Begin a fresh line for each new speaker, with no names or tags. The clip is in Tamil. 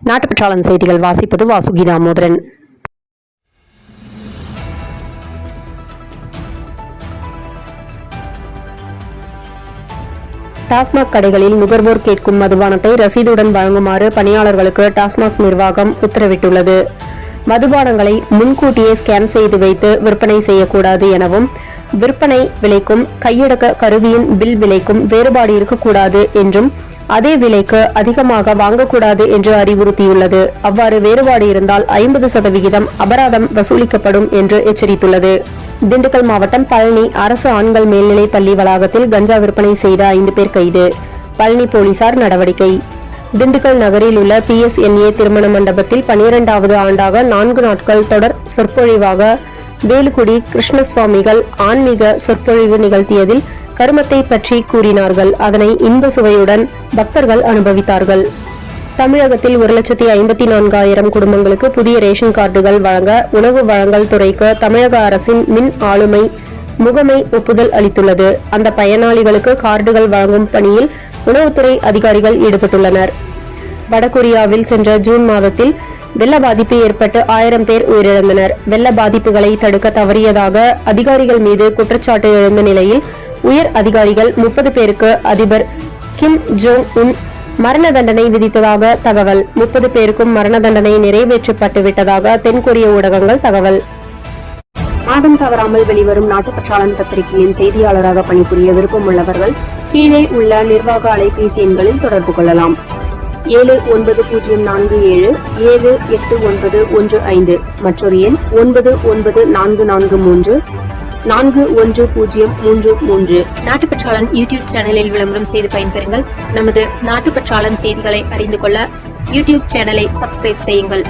நாட்டுப்பற்றாளன் செய்திகள் வாசிப்பது வாசுகி தாமோதரன். டாஸ்மாக் கடைகளில் நுகர்வோர் கேட்கும் மதுபானத்தை ரசீதுடன் வழங்குமாறு பணியாளர்களுக்கு டாஸ்மாக் நிர்வாகம் உத்தரவிட்டுள்ளது. மதுபானங்களை முன்கூட்டியே ஸ்கேன் செய்து வைத்து விற்பனை செய்யக்கூடாது எனவும், விற்பனை விலைக்கும் கையடக்க கருவியின் பில் விலைக்கும் வேறுபாடு இருக்கக்கூடாது என்றும், அதே விலைக்கு அதிகமாக வாங்கக்கூடாது என்று அறிவுறுத்தியுள்ளது. அவ்வாறு வேறுபாடு இருந்தால் 50% அபராதம் வசூலிக்கப்படும் என்று எச்சரித்துள்ளது. திண்டுக்கல் மாவட்டம் பழனி அரசு ஆண்கள் மேல்நிலைப் பள்ளி வளாகத்தில் கஞ்சா விற்பனை செய்த 5 பேர் கைது. பழனி போலீசார் நடவடிக்கை. திண்டுக்கல் நகரில் உள்ள PSNA திருமண மண்டபத்தில் 12வது ஆண்டாக 4 நாட்கள் தொடர் சொற்பொழிவாக வேலுக்குடி கிருஷ்ணசுவாமிகள் ஆன்மீக சொற்பொழிவு நிகழ்த்தியதில் கருமத்தை பற்றி கூறினார்கள். அதனை இன்ப சுவையுடன் பக்தர்கள் அனுபவித்தார்கள். தமிழகத்தில் 1,54,000 குடும்பங்களுக்கு புதிய ரேஷன் கார்டுகள் வழங்க உணவு வழங்கல் துறைக்கு தமிழக அரசின் மின் ஆளுமை முகமை ஒப்புதல் அளித்துள்ளது. அந்த பயனாளிகளுக்கு கார்டுகள் வழங்கும் பணியில் உணவுத்துறை அதிகாரிகள் ஈடுபட்டுள்ளனர். வடகொரியாவில் சென்ற ஜூன் மாதத்தில் வெள்ள பாதிப்பு ஏற்பட்டு 1000 பேர் உயிரிழந்தனர். வெள்ள பாதிப்புகளை தடுக்க தவறியதாக அதிகாரிகள் மீது குற்றச்சாட்டு எழுந்த நிலையில் உயர் அதிகாரிகள் 30 பேருக்கு அதிபர் கிம் ஜோங் உன் மரண தண்டனை விதித்ததாக தகவல். 30 பேருக்கும் மரண தண்டனை நிறைவேற்றப்பட்டு விட்டதாக தென்கொரிய ஊடகங்கள் தகவல். மாதம் தவறாமல் வெளிவரும் நாட்டுப்பற்றாளன் பத்திரிகையின் செய்தியாளராக பணிபுரிய விருப்பம் உள்ளவர்கள் கீழே உள்ள நிர்வாக அலைபேசி எண்களில் தொடர்பு கொள்ளலாம். 7947789115 மற்றொரு எண் 9944341033. நாட்டுப்பற்றாளன் யூடியூப் சேனலில் விளம்பரம் செய்து பயன்பெறுங்கள். நமது நாட்டுப்பற்றாளன் செய்திகளை அறிந்து கொள்ள யூடியூப் சேனலை சப்ஸ்கிரைப் செய்யுங்கள்.